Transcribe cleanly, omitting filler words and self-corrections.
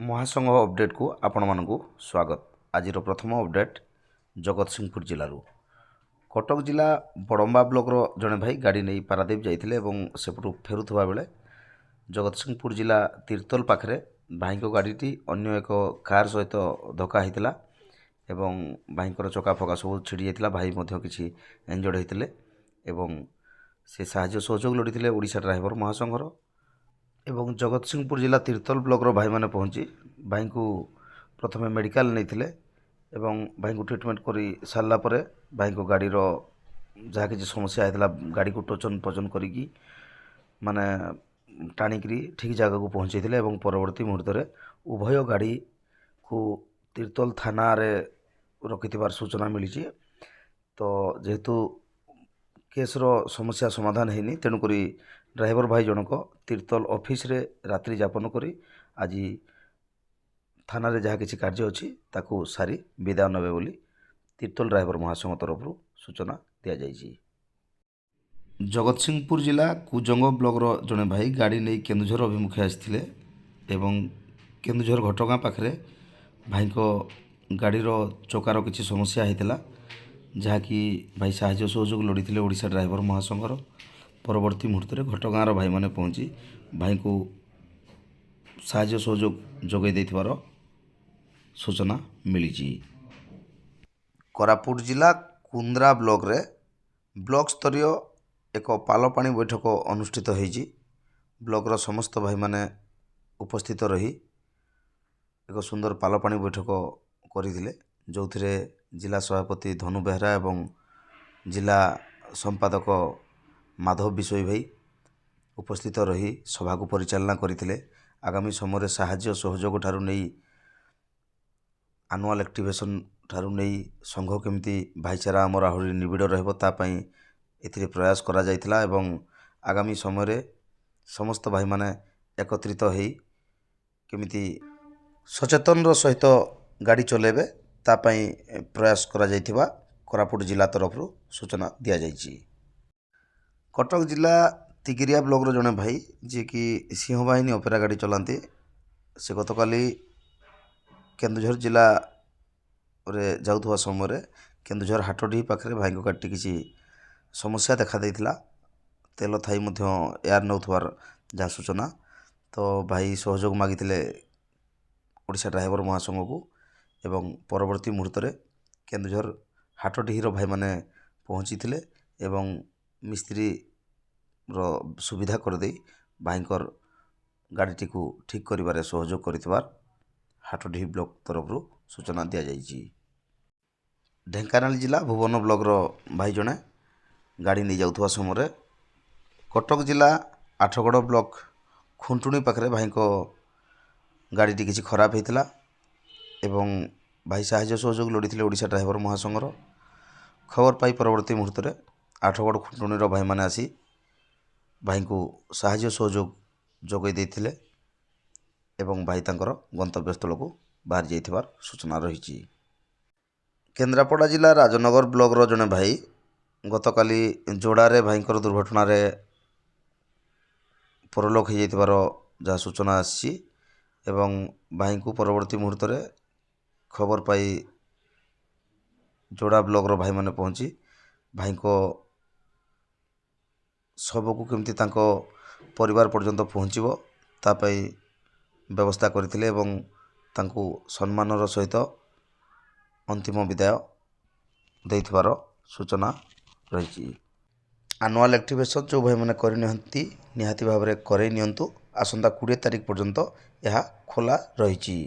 महासंघ अपडेट को आपण मानक स्वागत। आज प्रथम अपडेट जगतसिंहपुर जिलूर कटक जिला बड़म्बा ब्लॉक जड़े भाई गाड़ी नहीं पारादीप जाते सेपटू फेरुवा बेले जगतसिंहपुर जिला तीर्तोल पाखे भाई गाड़ी अन्य एक कार सहित धक्का होता एवं भाई चका फका सब छिड़ी जाता। भाई किसी इंजर्ड होते से साहाय्य सहयोग लोड़ी ओडिशा ड्राइवर महासंघर एवं जगतसिंहपुर जिला तीर्तोल ब्लॉक भाई मैंने पहुँची भाई को प्रथम मेडिकल नहीं भाई को ट्रिटमेंट कर सारापर भाई को गाड़ी जहाँ किसी समस्या होता गाड़ी को टोचन पचन करी माने टाणिकी ठीक जगह को पहुँचे परवर्ती मुहूर्त में उभय गाड़ी को तीर्तोल थाना रे रखि सूचना मिली। तो जेहेतु केस्र समस्या समाधान होनी तेणुक ड्राइवर भाई जनक तीर्तोल ऑफिस रे रात्रि यापन करी आज थाना रे जहाँ किसी कार्य अच्छी ताकू सारी विदाय नबे बोली तीर्तोल ड्राइवर महासंघ तरफ सूचना दि जाइए। जगतसिंहपुर जिला कुजंग ब्लॉक जड़े भाई गाड़ी नहीं केन्दुझर अभिमुखे आसते केन्दुझर घटगाँ पाखे भाई को गाड़ी चकार किसी समस्या होता जहाँकि भाई साहाय्य सहयोग लोड़ी ओडिशा ड्राइवर महासंघर परवर्ती मुहूर्त में घटगाँर भाई मैंने पहुँची भाई को साहाय्य सहयोग जोगाई देथिबार सूचना मिली। कोरापुट जिला कुंद्रा ब्लॉक रे ब्लॉक स्तरीय एक पाल पानी बैठक अनुष्ठित होईची। ब्लॉक समस्त भाई मैंने उपस्थित रही एक सुंदर पाल पानी बैठक करथिले जो थे जिला सभापति धनु बेहरा एवं जिला संपादक माधव विशोई भाई उपस्थित रही सभा को परिचालना करथिले। आगामी समय साहाय्य सहयोग ठारू नहीं आनुआल एक्टिवेशन ठारू नहीं संघ केमती भाईचारा आमर आहरी निबिड़ रही एथिरे प्रयास करा जायतिला एवं आगामी समय समस्त भाई माने एकत्रित होई केमिति सचेतन सहित गाड़ी चलेबे तापाई प्रयास करा जायथिबा कोरापुट जिला तरफ सूचना दिया जायछि। कटक जिला तिगिरिया ब्लॉक जड़े भाई जी कि सिंह बाहिनी अपेरा गाड़ी चलाते से गतकाली केन्दुझर जिला रे जाउथवा समय केन्दुझर हाटडी पाखे भाई को गाड़ी किसी समस्या देखा देइथिला तेल थाई एयार नौथवार जहाँ सूचना। तो भाई सहयोग मागिथिले ओडिशा ड्राइवर महासंघ को एवं परवर्ती मुहूर्त में केन्दुझर हाटडीर भाई मैंने पहुँची एवं मिस्त्री सुविधा करदे भाईकर गाड़ीटी को ठीक करिबारे सहयोग करितबार हाटडी ब्लॉक तरफ सूचना दि जाइए। ढेंकानाल जिला भुवन ब्लॉक भाई जड़े गाड़ी नहीं जाउथवा समय कटक जिला आठगड़ ब्लॉक खुंटुणी पाखे भाई को गाड़ीटी किसी खराब होता एवं भाई साहाय्य सहयोग लोड़ी ओडिशा ड्राइवर महासंघर खबर पाई परवर्ती मुहूर्त में आठगड़ खुंटुणीर भाई मैंने आसी भाई को साहाय्य सहयोग जोगाई देथिले एवं भाई तांकर गंतव्य स्थल को बाहर जाइथिबार सूचना रही। केन्द्रापड़ा जिला राजनगर ब्लॉक जड़े भाई गतकाली जोड़ारे भाईकर दुर्घटना परलोक हो जाइथिबार जहाँ सूचना आसी एवं भाई को परवर्ती मुहूर्त में खबर पाई जोड़ा ब्लॉक भाई मैंने पहुँची भाई को शव को केमती तांको परिवार पर्यंत पहुँचबो तापाई व्यवस्था करथिले एवं तांको सम्मानर सहित अंतिम विदाय देथिबार सूचना रही। आनुआल एक्टिवेशन जो भाई मैंने करनी निहाती भाव में करई नियंतु आसंता 20 तारिख पर्यंत यह खोला रही।